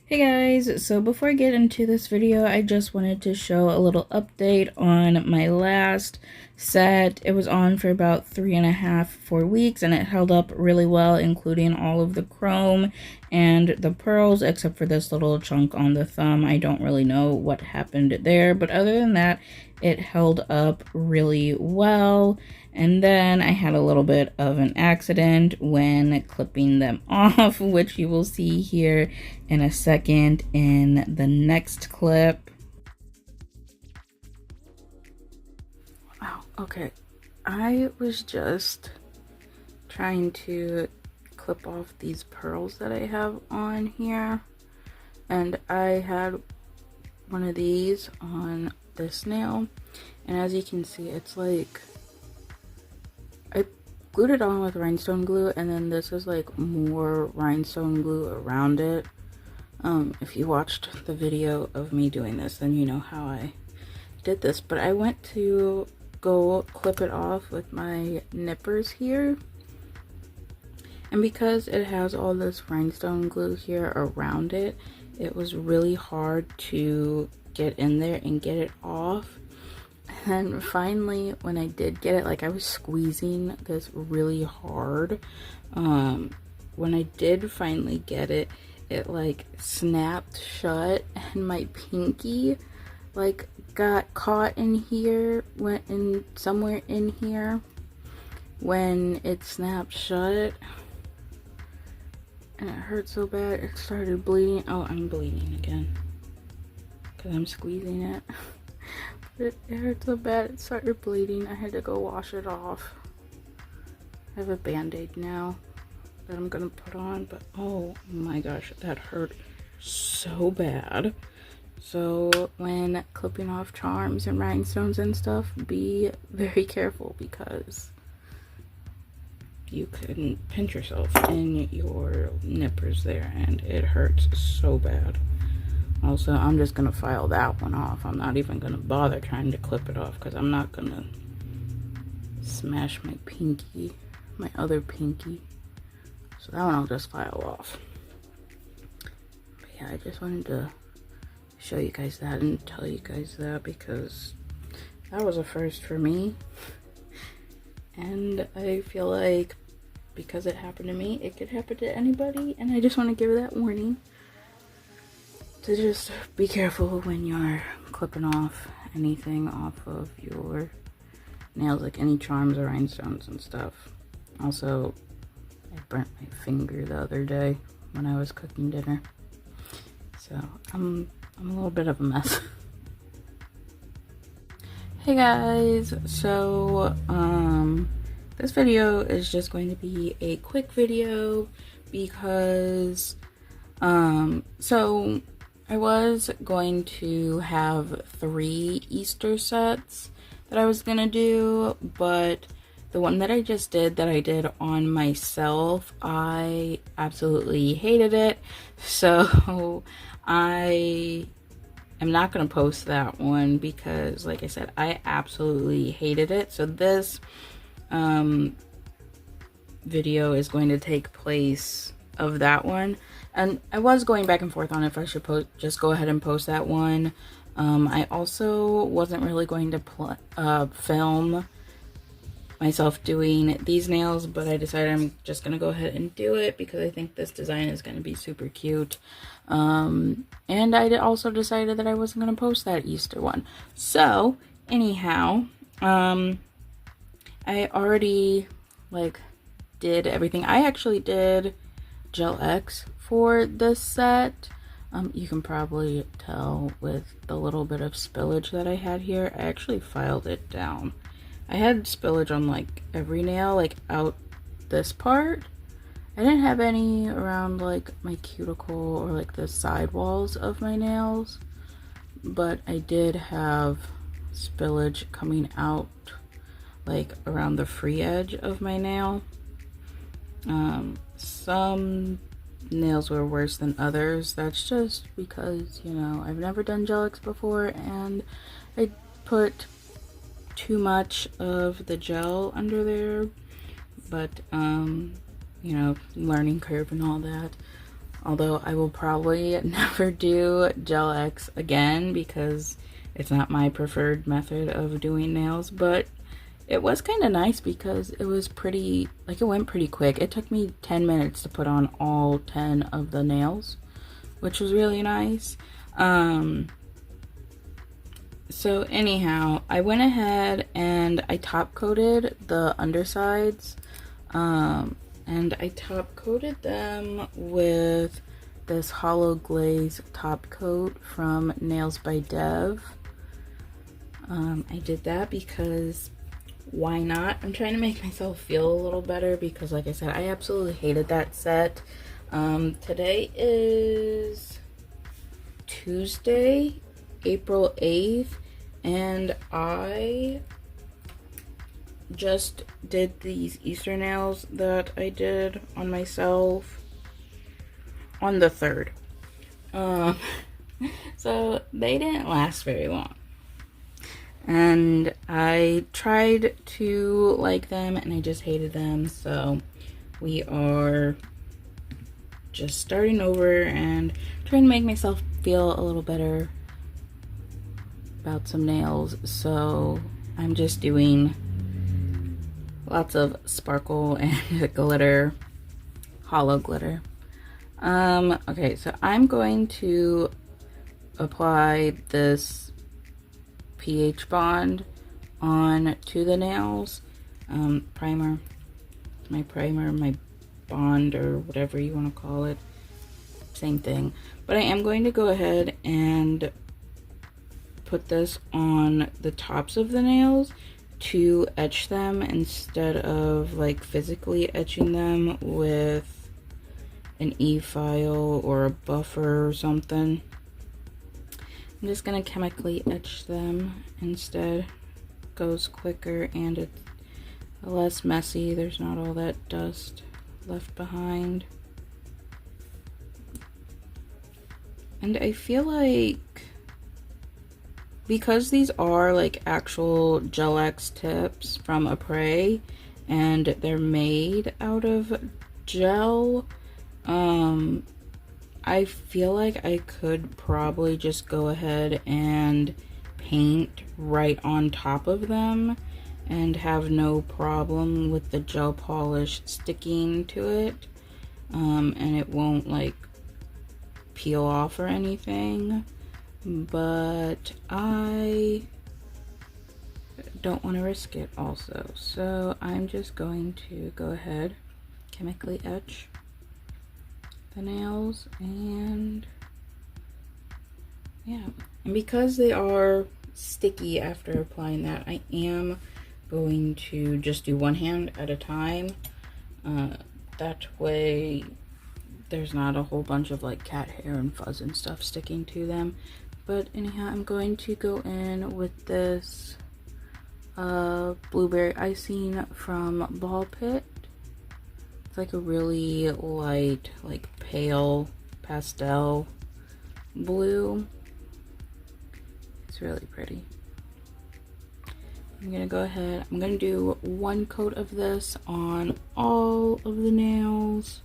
Hey guys, so before I get into this video, I just wanted to show a little update on my last set. It was on for about 3.5–4 weeks and it held up really well, including all of the chrome and the pearls, except for this little chunk on the thumb. I don't really know what happened there, but other than that, it held up really well. And then I had a little bit of an accident when clipping them off, which you will see here in a second in the next clip. Wow, okay. I was just trying to clip off these pearls that I have on here, and I had one of these on this nail, and as you can see, it's like I glued it on with rhinestone glue, and then this is like more rhinestone glue around it. If you watched the video of me doing this, then you know how I did this, but I went to go clip it off with my nippers here, and because it has all this rhinestone glue here around it, it was really hard to get in there and get it off. And finally, when I did get it, like I was squeezing this really hard. When I did finally get it, it like snapped shut, and my pinky like got caught in here, went in somewhere in here when it snapped shut, and it hurt so bad it started bleeding. Oh, I'm bleeding again because I'm squeezing it. It hurt so bad it started bleeding. I had to go wash it off. I have a band-aid now that I'm gonna put on, but oh my gosh, that hurt so bad. So when clipping off charms and rhinestones and stuff, be very careful because you can pinch yourself in your nippers there and it hurts so bad. Also, I'm just gonna file that one off. I'm not even gonna bother trying to clip it off because I'm not gonna smash my pinky, my other pinky. So that one I'll just file off. But yeah, I just wanted to show you guys that and tell you guys that because that was a first for me. And I feel like because it happened to me, it could happen to anybody. And I just want to give that warning to just be careful when you're clipping off anything off of your nails, like any charms or rhinestones and stuff. Also, I burnt my finger the other day when I was cooking dinner, so I'm a little bit of a mess. Hey guys, so this video is just going to be a quick video because so I was going to have 3 Easter sets that I was gonna do, but the one that I just did, that I did on myself, I absolutely hated it. So I am not gonna post that one because, like I said, I absolutely hated it. So this video is going to take place of that one. And I was going back and forth on if I should just go ahead and post that one. I also wasn't really going to film myself doing these nails, but I decided I'm just going to go ahead and do it because I think this design is going to be super cute. And I also decided that I wasn't going to post that Easter one. So, anyhow, I already, like, did everything. I actually did Gel X for this set. You can probably tell with the little bit of spillage that I had here. I actually filed it down. I had spillage on like every nail, like out this part. I didn't have any around like my cuticle or like the side walls of my nails, but I did have spillage coming out like around the free edge of my nail. Some nails were worse than others. That's just because, you know, I've never done Gel X before and I put too much of the gel under there, but you know, learning curve and all that. Although I will probably never do Gel X again because it's not my preferred method of doing nails, but it was kind of nice because it was pretty, like, it went pretty quick. It took me 10 minutes to put on all 10 of the nails, which was really nice. So anyhow, I went ahead and I top coated the undersides, and I top coated them with this Holo glaze top coat from Nails by Dev. I did that because why not? I'm trying to make myself feel a little better because, like I said, I absolutely hated that set. Today is Tuesday, April 8th, and I just did these Easter nails that I did on myself on the 3rd. So they didn't last very long. And I tried to like them and I just hated them, so we are just starting over and trying to make myself feel a little better about some nails. So I'm just doing lots of sparkle and glitter, Holo glitter. Okay, so I'm going to apply this pH bond on to the nails. Primer, my bond, or whatever you want to call it, same thing. But I am going to go ahead and put this on the tops of the nails to etch them instead of like physically etching them with an e-file or a buffer or something. I'm just gonna chemically etch them instead. Goes quicker and it's less messy. There's not all that dust left behind. And I feel like because these are like actual Gel X tips from Apres and they're made out of gel, I feel like I could probably just go ahead and paint right on top of them and have no problem with the gel polish sticking to it, and it won't like peel off or anything. But I don't want to risk it also, so I'm just going to go ahead, chemically etch the nails, and yeah, and because they are sticky after applying that, I am going to just do one hand at a time. That way there's not a whole bunch of like cat hair and fuzz and stuff sticking to them. But anyhow, I'm going to go in with this blueberry icing from Ball Pit. It's like a really light, like pale pastel blue. It's really pretty. I'm gonna go ahead, I'm gonna do one coat of this on all of the nails.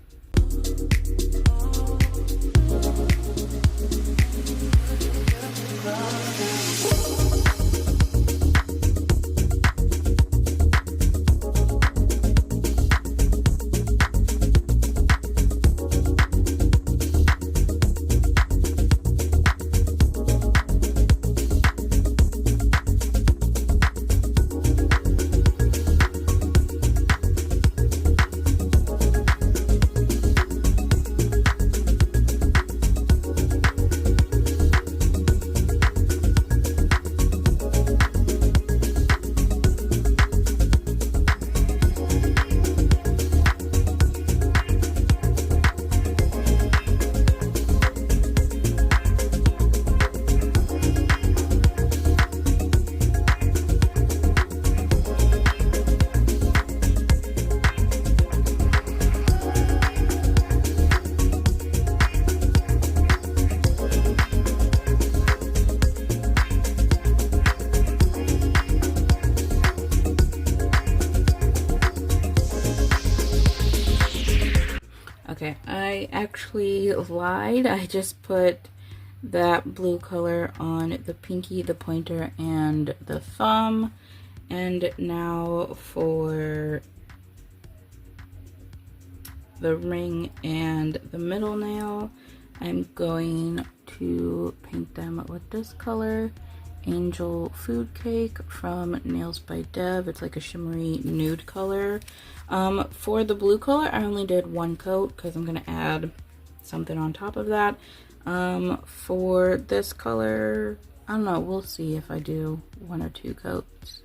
actually lied. I just put that blue color on the pinky, the pointer, and the thumb. And now for the ring and the middle nail, I'm going to paint them with this color, Angel Food Cake from Nails by Dev. It's like a shimmery nude color. For the blue color, I only did one coat because I'm going to add something on top of that. For this color, I don't know, we'll see if I do 1 or 2 coats.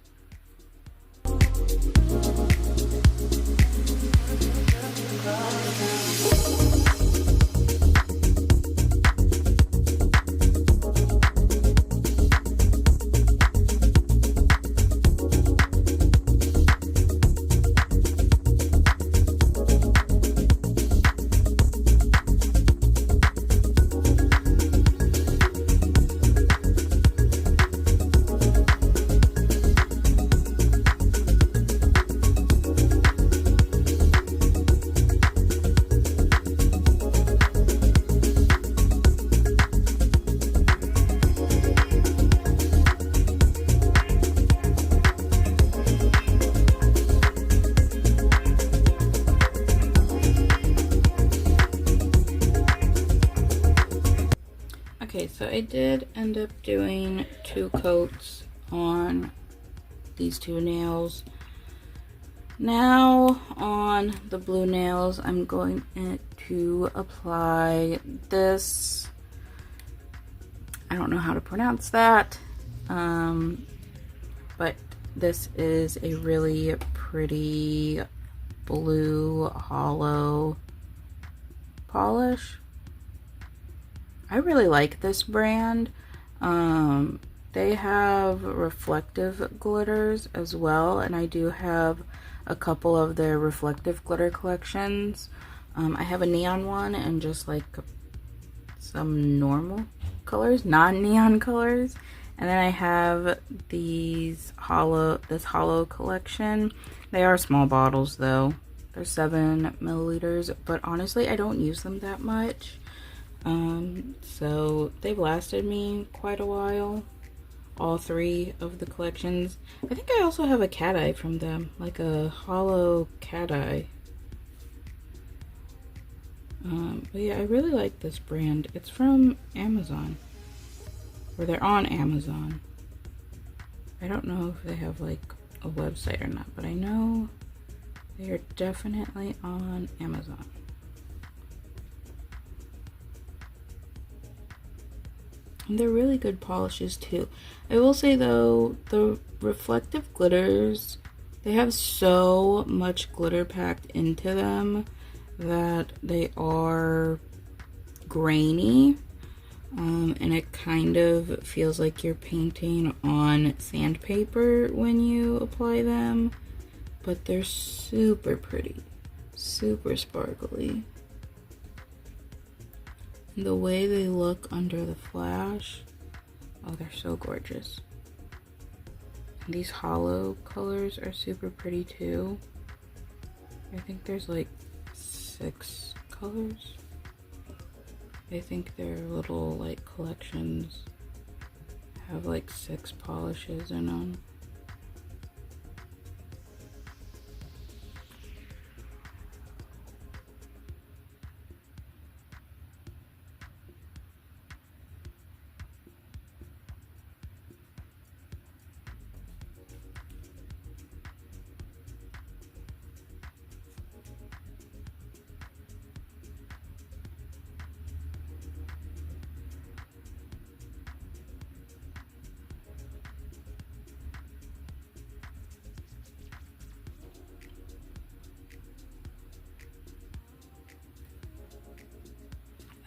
Okay, so I did end up doing 2 coats on these 2 nails. Now on the blue nails, I'm going to apply this, I don't know how to pronounce that, but this is a really pretty blue holo polish. I really like this brand. They have reflective glitters as well, and I do have a couple of their reflective glitter collections. I have a neon one and just like some normal colors, non-neon colors. And then I have this holo collection. They are small bottles though. They're 7 milliliters, but honestly, I don't use them that much. So they've lasted me quite a while, all 3 of the collections. I think I also have a cat eye from them, like a holo cat eye. But yeah, I really like this brand. It's from Amazon, or they're on Amazon. I don't know if they have like a website or not, but I know they are definitely on Amazon. And they're really good polishes too. I will say though, the reflective glitters, they have so much glitter packed into them that they are grainy. And it kind of feels like you're painting on sandpaper when you apply them. But they're super pretty, super sparkly. The way they look under the flash, oh, they're so gorgeous. And these holo colors are super pretty too. I think there's like 6 colors. I think their little like collections have like 6 polishes in them.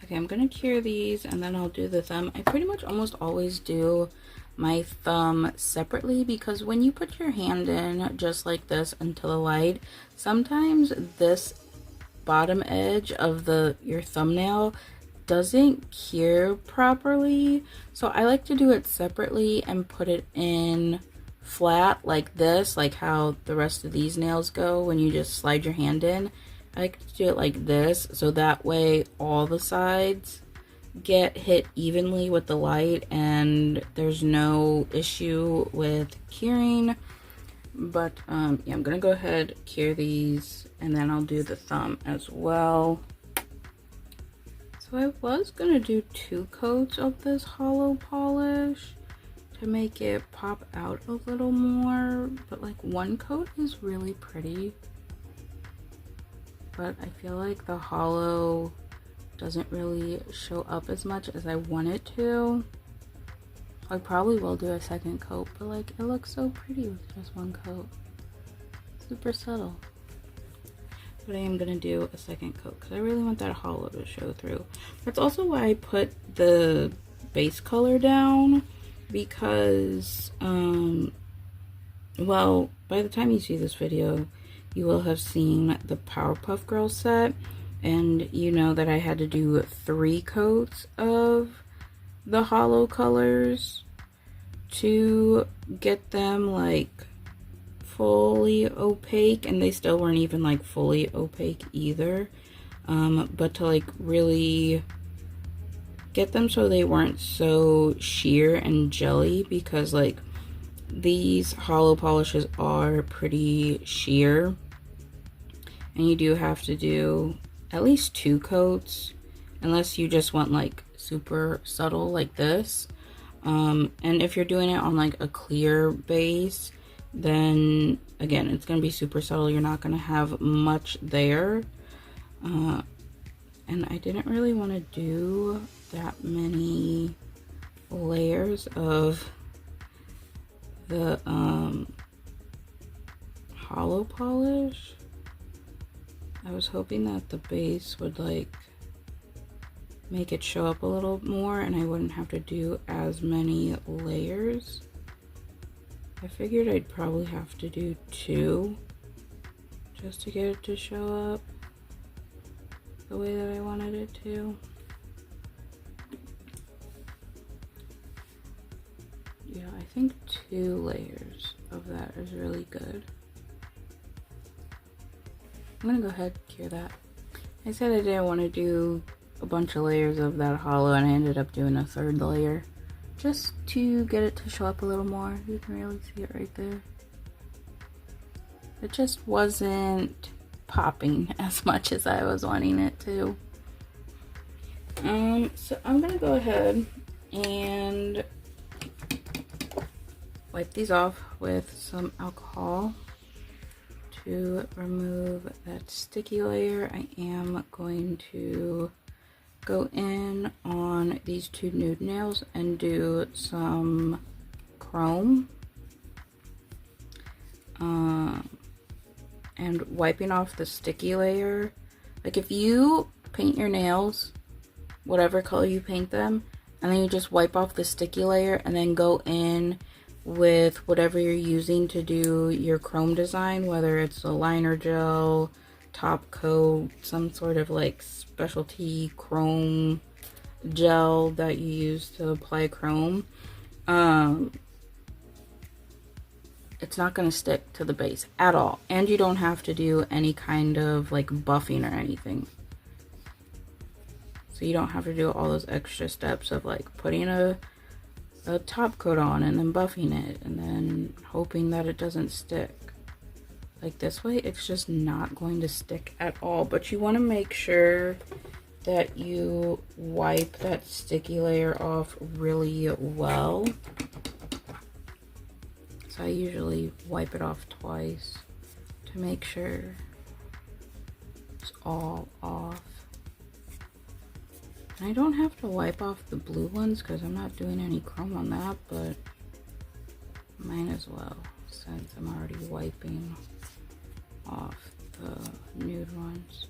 Okay, I'm gonna cure these and then I'll do the thumb. I pretty much almost always do my thumb separately because when you put your hand in just like this into the light, sometimes this bottom edge of your thumbnail doesn't cure properly. So I like to do it separately and put it in flat like this, like how the rest of these nails go when you just slide your hand in. I like to do it like this, so that way all the sides get hit evenly with the light and there's no issue with curing. But yeah, I'm gonna go ahead, cure these, and then I'll do the thumb as well. So I was gonna do 2 coats of this holo polish to make it pop out a little more, but like 1 coat is really pretty. But I feel like the holo doesn't really show up as much as I want it to. I probably will do a 2nd coat, but like it looks so pretty with just 1 coat. Super subtle. But I am gonna do a 2nd coat because I really want that holo to show through. That's also why I put the base color down, because well, by the time you see this video, you will have seen the Powerpuff Girls set, and you know that I had to do 3 coats of the holo colors to get them like fully opaque, and they still weren't even like fully opaque either, but to like really get them so they weren't so sheer and jelly, because like these holo polishes are pretty sheer and you do have to do at least 2 coats unless you just want like super subtle like this. And if you're doing it on like a clear base, then again it's gonna be super subtle. You're not gonna have much there. And I didn't really want to do that many layers of the holo polish. I was hoping that the base would like make it show up a little more and I wouldn't have to do as many layers. I figured I'd probably have to do 2 just to get it to show up the way that I wanted it to. Yeah, I think 2 layers of that is really good. I'm gonna go ahead and cure that. I said I didn't want to do a bunch of layers of that holo, and I ended up doing a 3rd layer just to get it to show up a little more. You can really see it right there. It just wasn't popping as much as I was wanting it to. So I'm gonna go ahead and wipe these off with some alcohol to remove that sticky layer. I am going to go in on these 2 nude nails and do some chrome. And wiping off the sticky layer. Like if you paint your nails, whatever color you paint them, and then you just wipe off the sticky layer and then go in with whatever you're using to do your chrome design, whether it's a liner gel, top coat, some sort of like specialty chrome gel that you use to apply chrome, it's not going to stick to the base at all, and you don't have to do any kind of like buffing or anything. So you don't have to do all those extra steps of like putting a top coat on and then buffing it and then hoping that it doesn't stick. Like this way it's just not going to stick at all. But you want to make sure that you wipe that sticky layer off really well. So I usually wipe it off twice to make sure it's all off. And I don't have to wipe off the blue ones because I'm not doing any chrome on that, but might as well since I'm already wiping off the nude ones.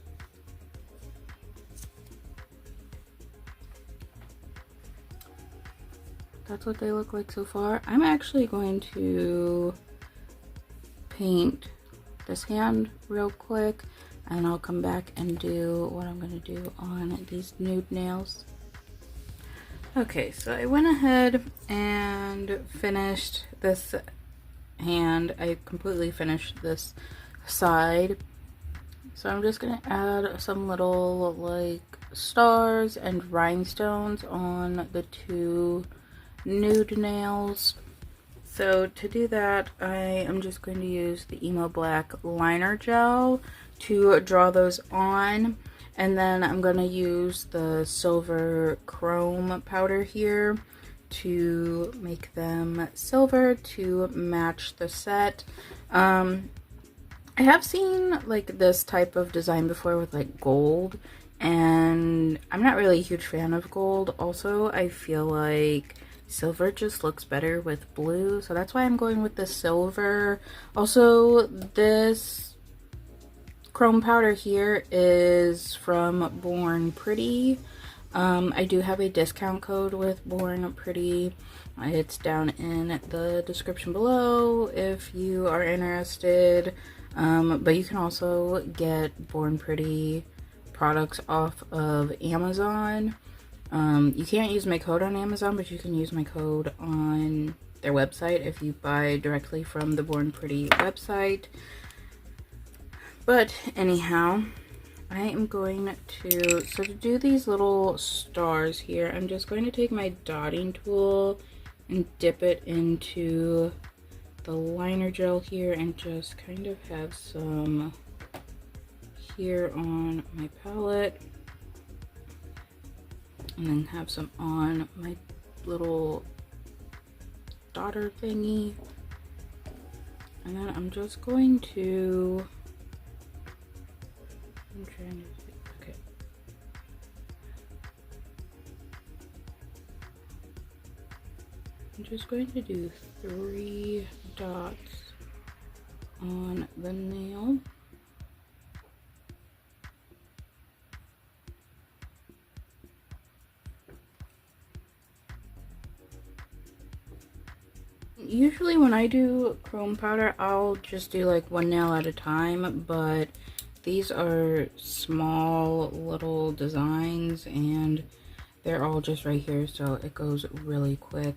That's what they look like so far. I'm actually going to paint this hand real quick and I'll come back and do what I'm going to do on these nude nails. Okay, so I went ahead and finished this hand. I completely finished this side. So I'm just gonna add some little like stars and rhinestones on the two nude nails. So to do that, I am just going to use the Emo Black liner gel to draw those on. And then I'm going to use the silver chrome powder here to make them silver to match the set. I have seen like this type of design before with like gold, and I'm not really a huge fan of gold. Also, I feel like silver just looks better with blue, so that's why I'm going with the silver. Also, this chrome powder here is from Born Pretty. I do have a discount code with Born Pretty. It's down in the description below if you are interested. But you can also get Born Pretty products off of Amazon. You can't use my code on Amazon, but you can use my code on their website if you buy directly from the Born Pretty website. But anyhow, I am going to, so to do these little stars here, I'm just going to take my dotting tool and dip it into the liner gel here and just kind of have some here on my palette and then have some on my little daughter thingy, and then I'm just going to, I'm trying to see, okay, I'm just going to do 3 dots on the nail. Usually when I do chrome powder, I'll just do like 1 nail at a time, but these are small little designs and they're all just right here, so it goes really quick.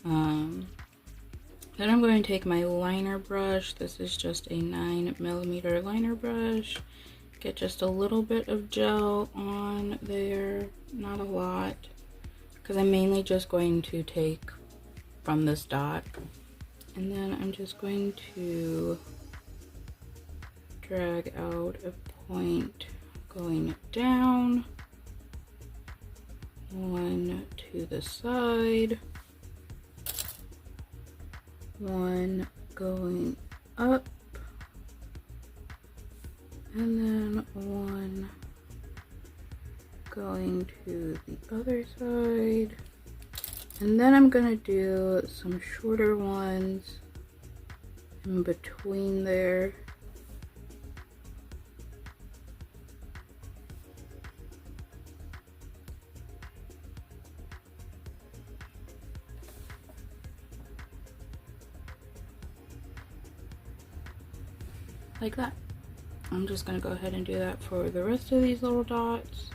Then I'm going to take my liner brush. This is just a 9mm liner brush. Get just a little bit of gel on there, not a lot, because I'm mainly just going to take from this dot. And then I'm just going to drag out a point going down, 1 to the side, 1 going up, and then 1 going to the other side. And then I'm gonna do some shorter ones in between there. Like that. I'm just gonna go ahead and do that for the rest of these little dots.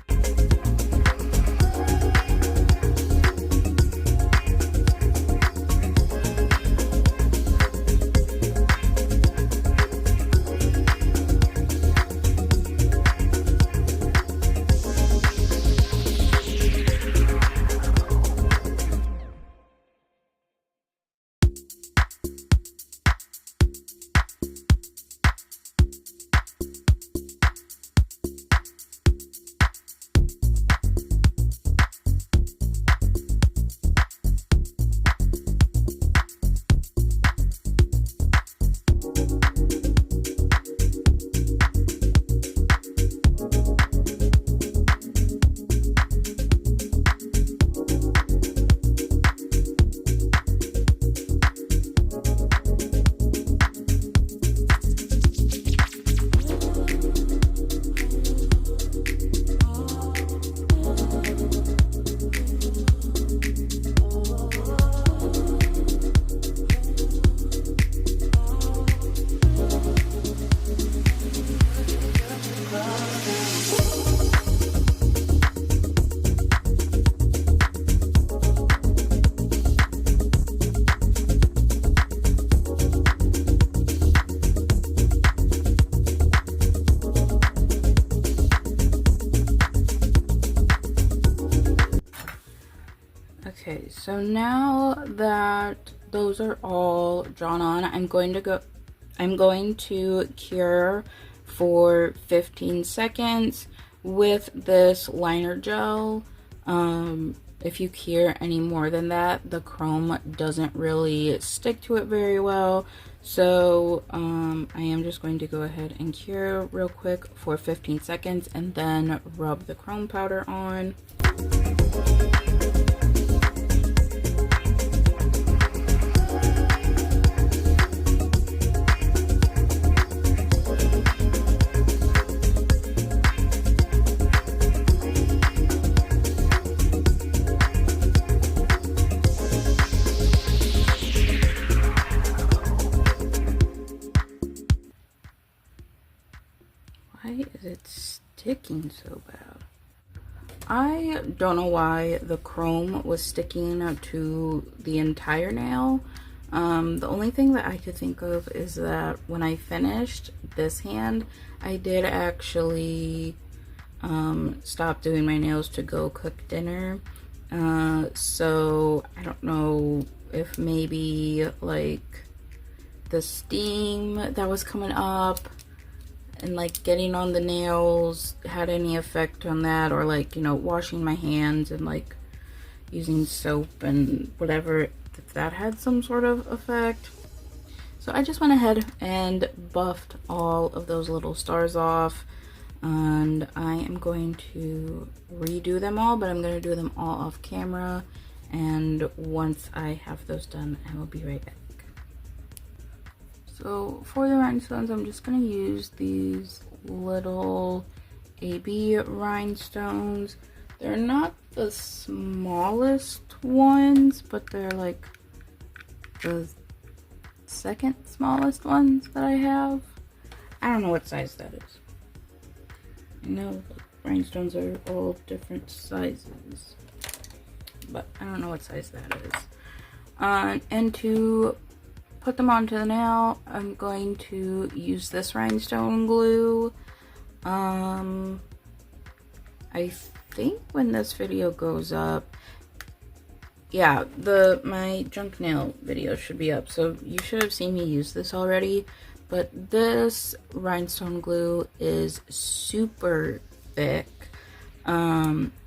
Okay, so now that those are all drawn on, I'm going to cure for 15 seconds with this liner gel. If you cure any more than that, the chrome doesn't really stick to it very well. So I am just going to go ahead and cure real quick for 15 seconds and then rub the chrome powder on. Why is it sticking so bad? I don't know why the chrome was sticking to the entire nail. The only thing that I could think of is that when I finished this hand, I did actually stop doing my nails to go cook dinner. So I don't know if maybe like the steam that was coming up and like getting on the nails had any effect on that, or like, you know, washing my hands and like using soap and whatever, if that had some sort of effect. So I just went ahead and buffed all of those little stars off, and I am going to redo them all, but I'm going to do them all off camera, and once I have those done, I will be right back. So for the rhinestones, I'm just going to use these little AB rhinestones. They're not the smallest ones, but they're like the second smallest ones that I have. I don't know what size that is. You know, rhinestones are all different sizes, but I don't know what size that is. And to put them onto the nail, I'm going to use this rhinestone glue. I think when this video goes up, yeah, my junk nail video should be up, so you should have seen me use this already. But this rhinestone glue is super thick.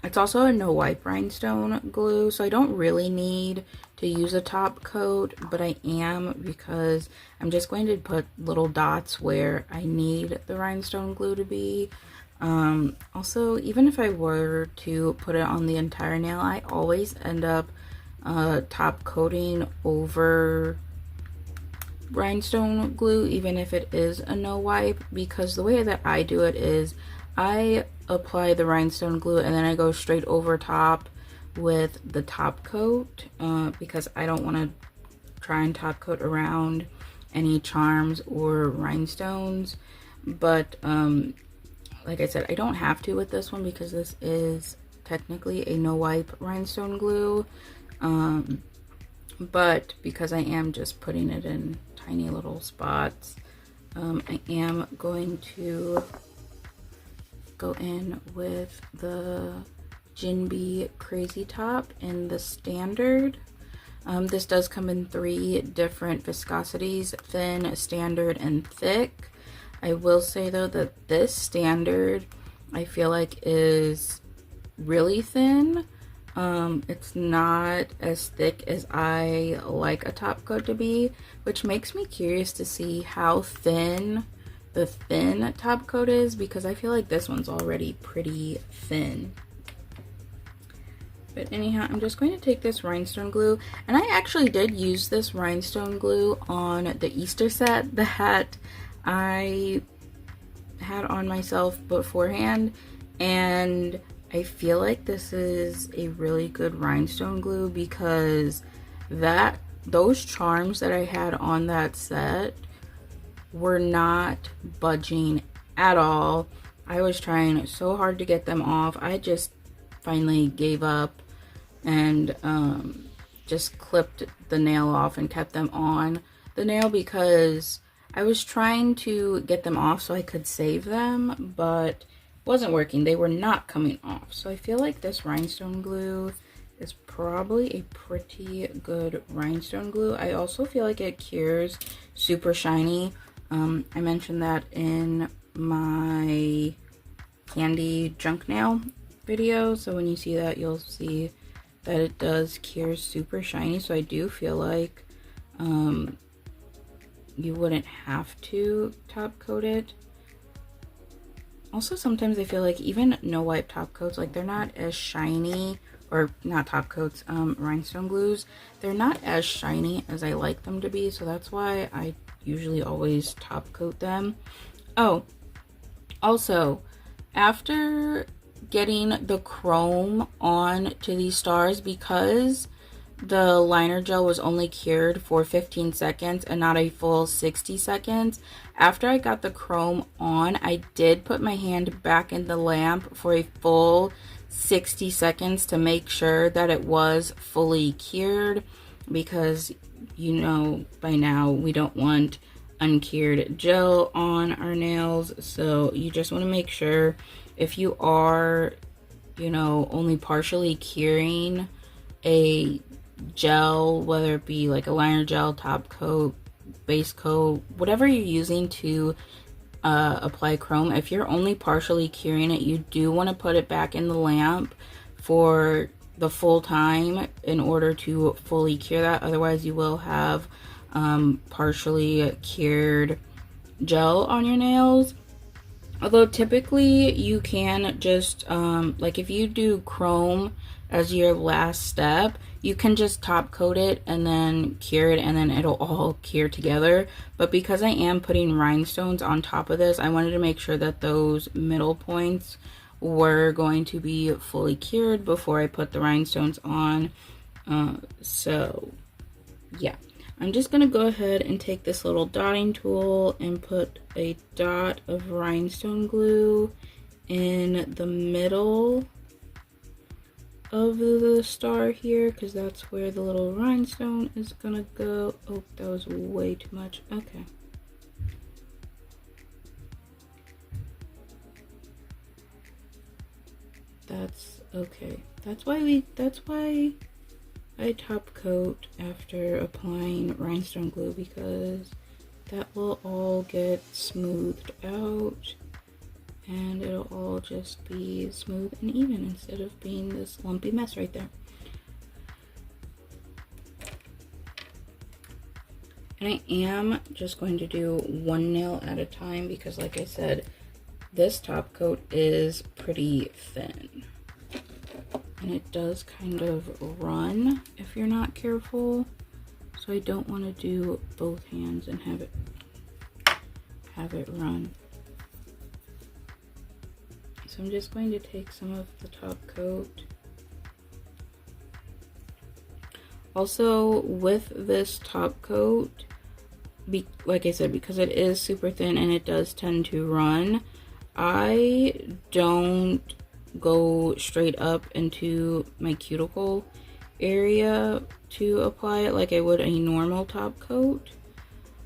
It's also a no wipe rhinestone glue, so I don't really need to use a top coat, but I am, because I'm just going to put little dots where I need the rhinestone glue to be. Also, even if I were to put it on the entire nail, I always end up top coating over rhinestone glue, even if it is a no wipe, because the way that I do it is I apply the rhinestone glue and then I go straight over top with the top coat, because I don't want to try and top coat around any charms or rhinestones. But like I said, I don't have to with this one because this is technically a no wipe rhinestone glue, but because I am just putting it in tiny little spots, I am going to go in with the Jinbei Crazy Top in the standard. This does come in 3 different viscosities: thin, standard, and thick. I will say though that this standard I feel like is really thin. It's not as thick as I like a top coat to be, which makes me curious to see how thin the thin top coat is, because I feel like this one's already pretty thin. But anyhow, I'm just going to take this rhinestone glue, and I actually did use this rhinestone glue on the Easter set that I had on myself beforehand, and I feel like this is a really good rhinestone glue because those charms that I had on that set were not budging at all. I was trying so hard to get them off. I just finally gave up and just clipped the nail off and kept them on the nail because I was trying to get them off so I could save them, but it wasn't working. They were not coming off. So I feel like this rhinestone glue is probably a pretty good rhinestone glue. I also feel like it cures super shiny. I mentioned that in my candy junk nail video, so when you see that, you'll see that it does cure super shiny. So I do feel like you wouldn't have to top coat it. Also, sometimes I feel like even no wipe top coats, like they're not as shiny, or not top coats, rhinestone glues, they're not as shiny as I like them to be, so that's why I usually always top coat them. Oh, also, after getting the chrome on to these stars, because the liner gel was only cured for 15 seconds and not a full 60 seconds. After I got the chrome on, I did put my hand back in the lamp for a full 60 seconds to make sure that it was fully cured, because you know by now we don't want uncured gel on our nails. So you just want to make sure, if you are, you know, only partially curing a gel, whether it be like a liner gel, top coat, base coat, whatever you're using to apply chrome, if you're only partially curing it, you do want to put it back in the lamp for the full time in order to fully cure that. Otherwise you will have partially cured gel on your nails. Although typically you can just like if you do chrome as your last step, you can just top coat it and then cure it, and then it'll all cure together. But because I am putting rhinestones on top of this, I wanted to make sure that those middle points were going to be fully cured before I put the rhinestones on. So yeah, I'm just gonna go ahead and take this little dotting tool and put a dot of rhinestone glue in the middle of the star here, because that's where the little rhinestone is gonna go. Oh, that was way too much. Okay. That's okay. That's why I top coat after applying rhinestone glue, because that will all get smoothed out and it'll all just be smooth and even instead of being this lumpy mess right there. And I am just going to do one nail at a time, because like I said, this top coat is pretty thin and it does kind of run if you're not careful. So I don't want to do both hands and have it run. So I'm just going to take some of the top coat. Also, with this top coat, like I said, because it is super thin and it does tend to run, I don't go straight up into my cuticle area to apply it like I would a normal top coat.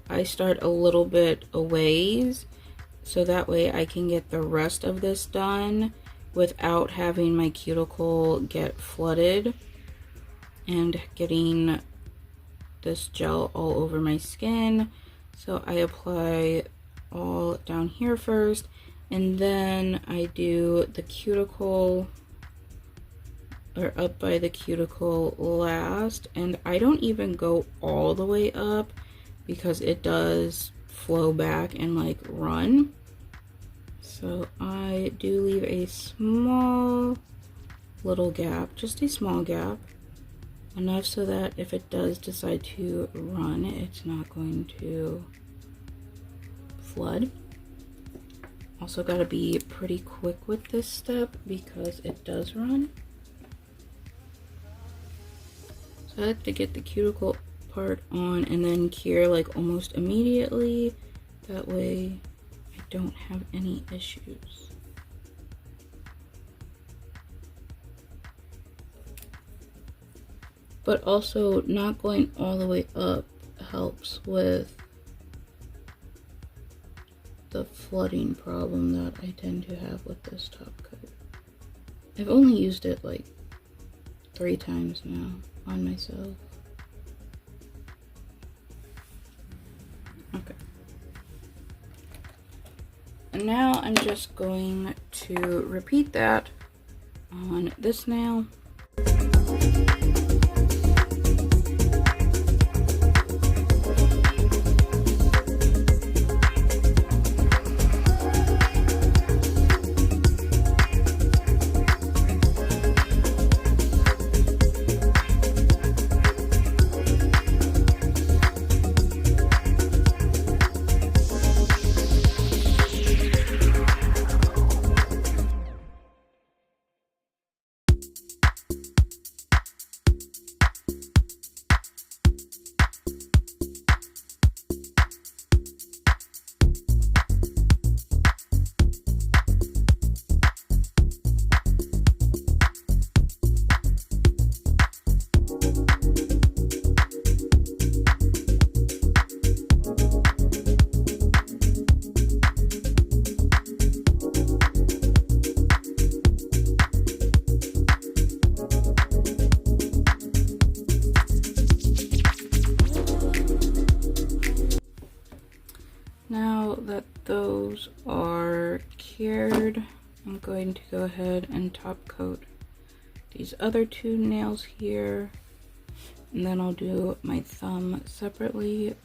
I start a little bit a ways, so that way I can get the rest of this done without having my cuticle get flooded and getting this gel all over my skin. So I apply all down here first, and then I do the cuticle, or up by the cuticle last. And I don't even go all the way up because it does flow back and like run. So I do leave a small little gap, just a small gap, enough so that if it does decide to run, it's not going to flood. Also got to be pretty quick with this step because it does run. So I like to get the cuticle part on and then cure like almost immediately. That way I don't have any issues. But also not going all the way up helps with the flooding problem that I tend to have with this top coat. I've only used it like 3 times now on myself. Okay. And now I'm just going to repeat that on this nail. Now that those are cured, I'm going to go ahead and top coat these other 2 nails here, and then I'll do my thumb separately,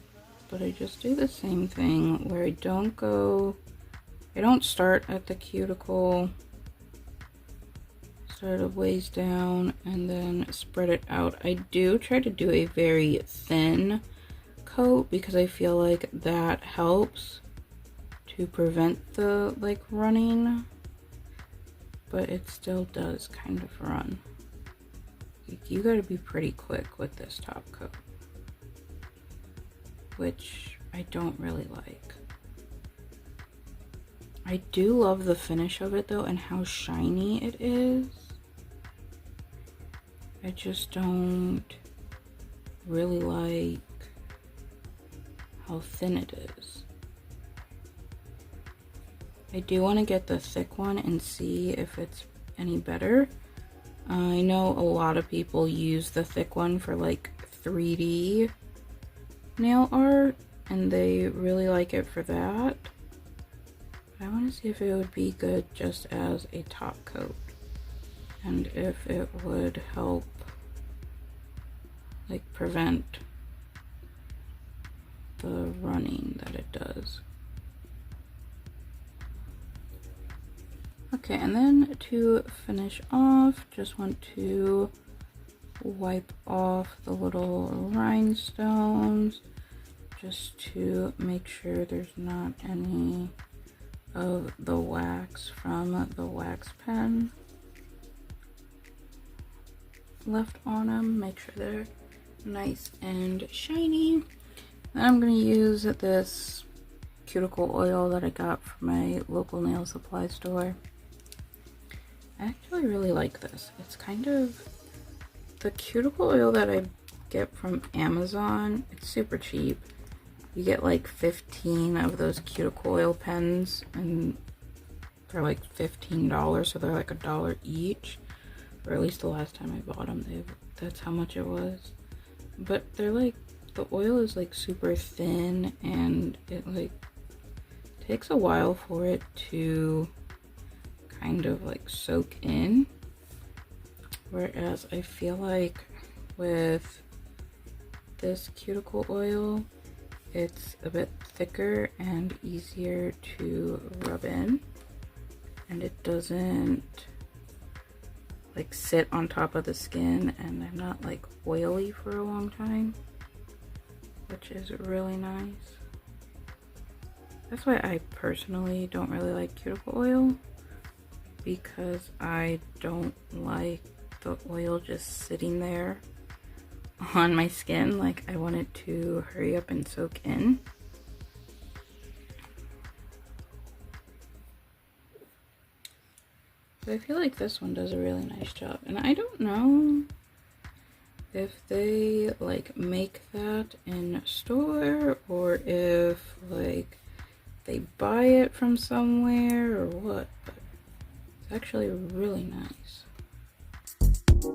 but I just do the same thing where I don't start at the cuticle, start a ways down and then spread it out. I do try to do a very thin coat because I feel like that helps to prevent the like running, but it still does kind of run. You gotta be pretty quick with this top coat, which I don't really like. I do love the finish of it though and how shiny it is. I just don't really like how thin it is. I do want to get the thick one and see if it's any better. I know a lot of people use the thick one for like 3D nail art and they really like it for that. But I want to see if it would be good just as a top coat and if it would help like prevent the running that it does. Okay, and then to finish off, just want to wipe off the little rhinestones just to make sure there's not any of the wax from the wax pen left on them. Make sure they're nice and shiny. Then I'm going to use this cuticle oil that I got from my local nail supply store. I actually really like this. It's kind of the cuticle oil that I get from Amazon. It's super cheap. You get like 15 of those cuticle oil pens and they're like $15, so they're like $1 each. Or at least the last time I bought them, that's how much it was. But they're like, the oil is like super thin and it like takes a while for it to kind of like soak in. Whereas I feel like with this cuticle oil, it's a bit thicker and easier to rub in. And it doesn't like sit on top of the skin and I'm not like oily for a long time, which is really nice. That's why I personally don't really like cuticle oil, because I don't like the oil just sitting there on my skin. Like, I want it to hurry up and soak in. But I feel like this one does a really nice job. And I don't know if they like make that in a store or if like they buy it from somewhere or what, but it's actually really nice. I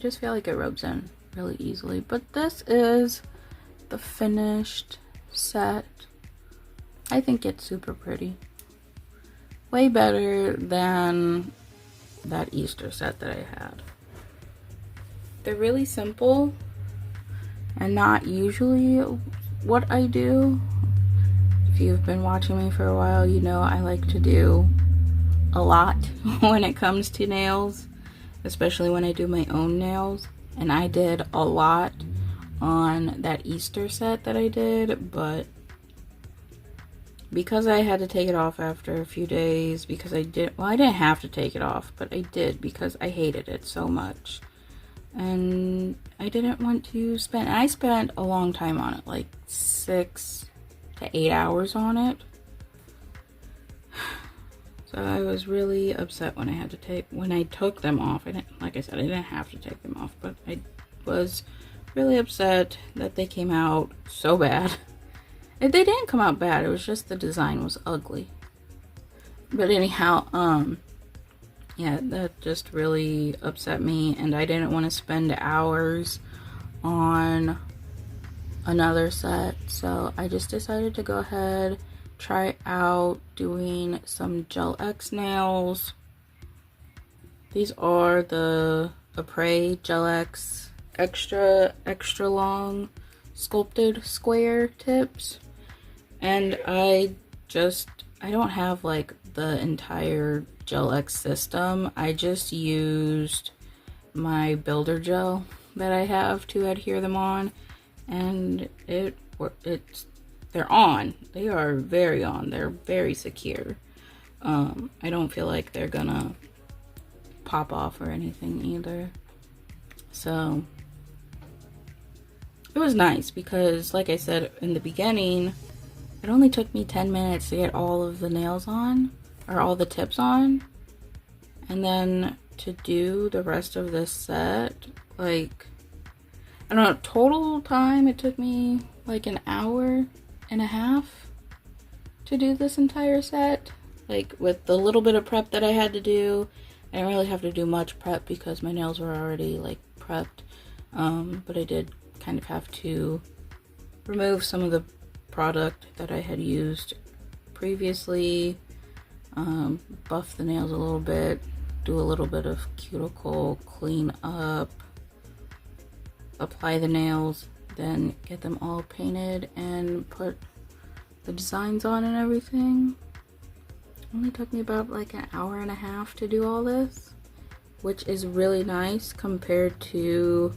just feel like it rubs in really easily, but this is the finished set. I think it's super pretty. Way better than that Easter set that I had. They're really simple and not usually what I do. If you've been watching me for a while, you know I like to do a lot when it comes to nails, especially when I do my own nails. And I did a lot on that Easter set that I did, but because I had to take it off after a few days, because I didn't have to take it off, but I did because I hated it so much. And I didn't want to spend, I spent a long time on it, like 6 to 8 hours on it. So I was really upset when I took them off. Like I said, I didn't have to take them off, but I was really upset that they came out so bad. They didn't come out bad, it was just the design was ugly. But anyhow, yeah, that just really upset me, and I didn't want to spend hours on another set, so I just decided to go ahead, try out doing some Gel X nails. These are the Apres Gel X extra long sculpted square tips. And I don't have like the entire Gel X system. I just used my builder gel that I have to adhere them on, and they're on. They are very on. They're very secure. I don't feel like they're gonna pop off or anything either. So it was nice because, like I said in the beginning, it only took me 10 minutes to get all of the nails on, or all the tips on, and then to do the rest of this set, like, I don't know, total time it took me like an hour and a half to do this entire set. Like, with the little bit of prep that I had to do, I didn't really have to do much prep because my nails were already like prepped, but I did kind of have to remove some of the product that I had used previously, buff the nails a little bit, do a little bit of cuticle clean up, apply the nails, then get them all painted and put the designs on and everything. It only took me about like an hour and a half to do all this, which is really nice compared to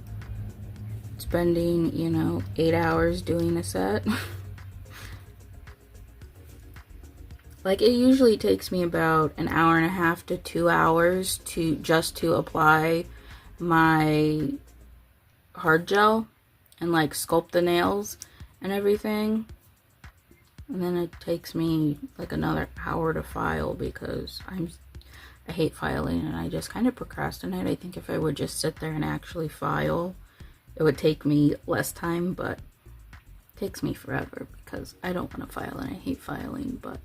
spending, you know, 8 hours doing a set. Like, it usually takes me about an hour and a half to 2 hours to apply my hard gel and like sculpt the nails and everything. And then it takes me like another hour to file because I hate filing and I just kind of procrastinate. I think if I would just sit there and actually file, it would take me less time, but it takes me forever because I don't want to file and I hate filing. But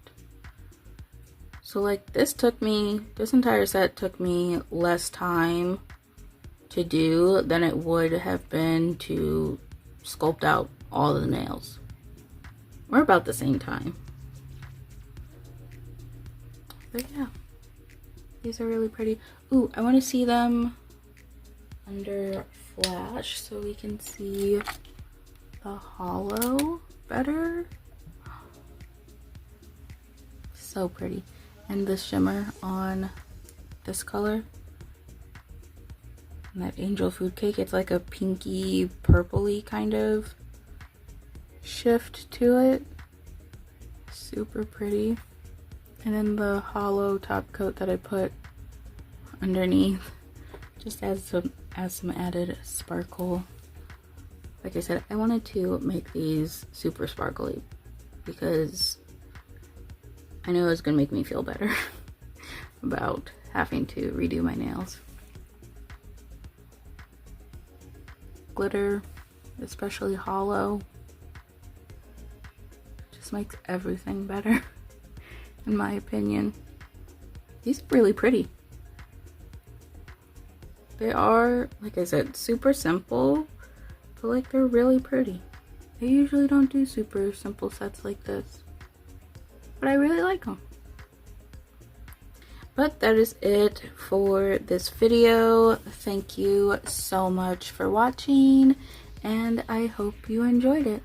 so like this entire set took me less time to do than it would have been to sculpt out all the nails. We're about the same time. But yeah, these are really pretty. Ooh, I want to see them under flash so we can see the holo better. So pretty. And the shimmer on this color. And that angel food cake, it's like a pinky purpley kind of shift to it. Super pretty. And then the holo top coat that I put underneath just adds some added sparkle. Like I said, I wanted to make these super sparkly because I know it's gonna make me feel better about having to redo my nails. Glitter, especially Holo, just makes everything better, in my opinion. These are really pretty. They are, like I said, super simple, but like they're really pretty. I usually don't do super simple sets like this, but I really like them. But that is it for this video. Thank you so much for watching, and I hope you enjoyed it.